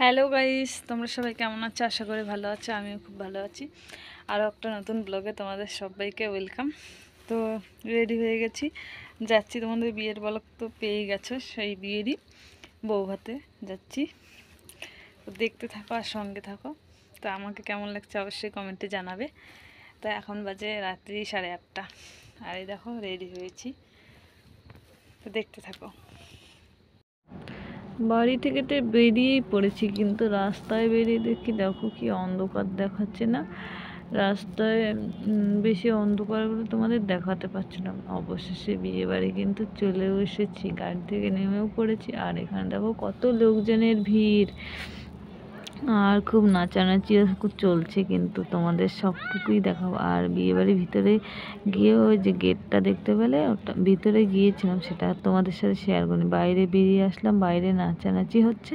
Hello guys, তোমরা সবাই কেমন আছো? আশা করি ভালো আছো। আমিও খুব ভালো আছি। আরও একটা নতুন ব্লগে তোমাদের সবাইকে ওয়েলকাম। তো রেডি হয়ে গেছি, যাচ্ছি। তোমাদের বিয়ের ব্লগ তো পেয়ে গেছো, সেই বিয়েরই বৌভাতে যাচ্ছি। তো দেখতে থাকো আর সঙ্গে থাকো। তো আমাকে কেমন লাগছে অবশ্যই কমেন্টে জানাবে। তো এখন বাজে রাত্রি 8:30, আর এই দেখো রেডি হয়েছি। তো দেখতে থাকো। বাড়ি থেকে তো বেরিয়েই পড়েছি, কিন্তু রাস্তায় বেরিয়ে দেখি দেখো কি অন্ধকার দেখাচ্ছে না। রাস্তায় বেশি অন্ধকার বলে তোমাদের দেখাতে পারছি না। অবশেষে বিয়ে বাড়ি কিন্তু চলেও এসেছি, গাড়ি থেকে নেমেও পড়েছি। আর এখানে দেখো কত লোকজনের ভিড়, আর খুব নাচানাচিও চলছে, কিন্তু তোমাদের সবটুকুই দেখাবো। আর বিয়েবাড়ির ভিতরে গিয়ে ওই যে গেটটা দেখতে পেলে, ওটা ভিতরে গিয়েছিলাম, সেটা তোমাদের সাথে শেয়ার করি। বাইরে বেরিয়ে আসলাম, বাইরে নাচানাচি হচ্ছে,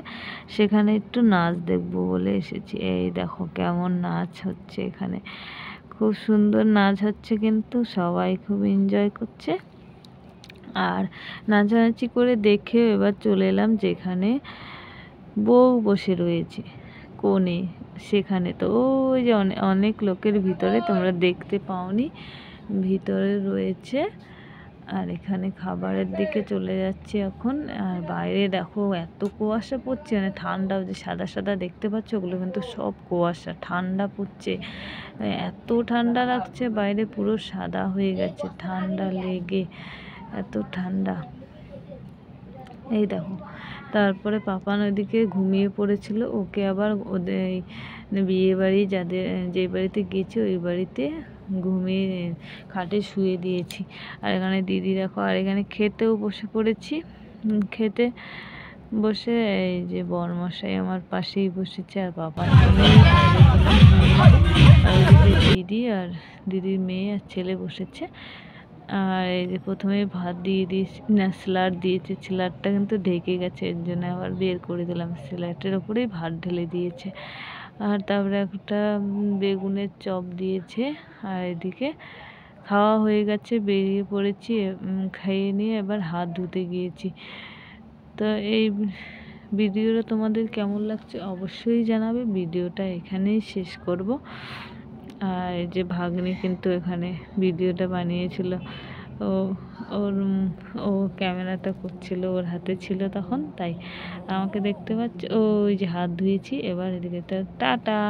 সেখানে একটু নাচ দেখবো বলে এসেছি। এই দেখো কেমন নাচ হচ্ছে এখানে, খুব সুন্দর নাচ হচ্ছে, কিন্তু সবাই খুব এনজয় করছে। আর নাচানাচি করে দেখে এবার চলে এলাম যেখানে বউ বসে রয়েছে, কোণে। সেখানে তো ওই যে অনেক লোকের ভিতরে, তোমরা দেখতে পাওনি, ভিতরে রয়েছে। আর এখানে খাবারের দিকে চলে যাচ্ছে এখন। আর বাইরে দেখো এত কুয়াশা পড়ছে, মানে ঠান্ডা, যে সাদা সাদা দেখতে পাচ্ছ ওগুলো কিন্তু সব কুয়াশা, ঠান্ডা পড়ছে, এত ঠান্ডা লাগছে, বাইরে পুরো সাদা হয়ে গেছে ঠান্ডা লেগে, এত ঠান্ডা। এই দেখো, তারপরে পাপান ওইদিকে ঘুমিয়ে পড়েছিল, ওকে আবার ওদের বিয়ে বাড়ি যে বাড়িতে গেছি ওই বাড়িতে ঘুমিয়ে খাটে শুয়ে দিয়েছি। আর এখানে দিদি দেখো, আর এখানে খেতেও বসে পড়েছি। খেতে বসে এই যে বরমশাই আমার পাশেই বসেছে, আর পাপান দিদি আর দিদির মেয়ে আর ছেলে বসেছে। আর এই যে প্রথমে ভাত দিয়ে দিয়েছি, না স্যালাড দিয়েছে, স্যালাডটা কিন্তু ঢেকে গেছে, এর জন্য আবার বের করে দিলাম। স্যালাডের ওপরেই ভাত ঢেলে দিয়েছে। আর তারপরে একটা বেগুনের চপ দিয়েছে। আর এদিকে খাওয়া হয়ে গেছে, বেরিয়ে পড়েছি। খাইয়ে নিয়ে এবার হাত ধুতে গিয়েছি। তো এই ভিডিওটা তোমাদের কেমন লাগছে অবশ্যই জানাবে। ভিডিওটা এখানেই শেষ করব। আর এই যে ভাগ্নি কিন্তু এখানে ভিডিওটা বানিয়েছিল, ও ওর ও ক্যামেরাটা করছিল, ওর হাতে ছিল তখন, তাই আমাকে দেখতে পাচ্ছ। ওই যে হাত ধুয়েছি, এবার এদিকে টাটা।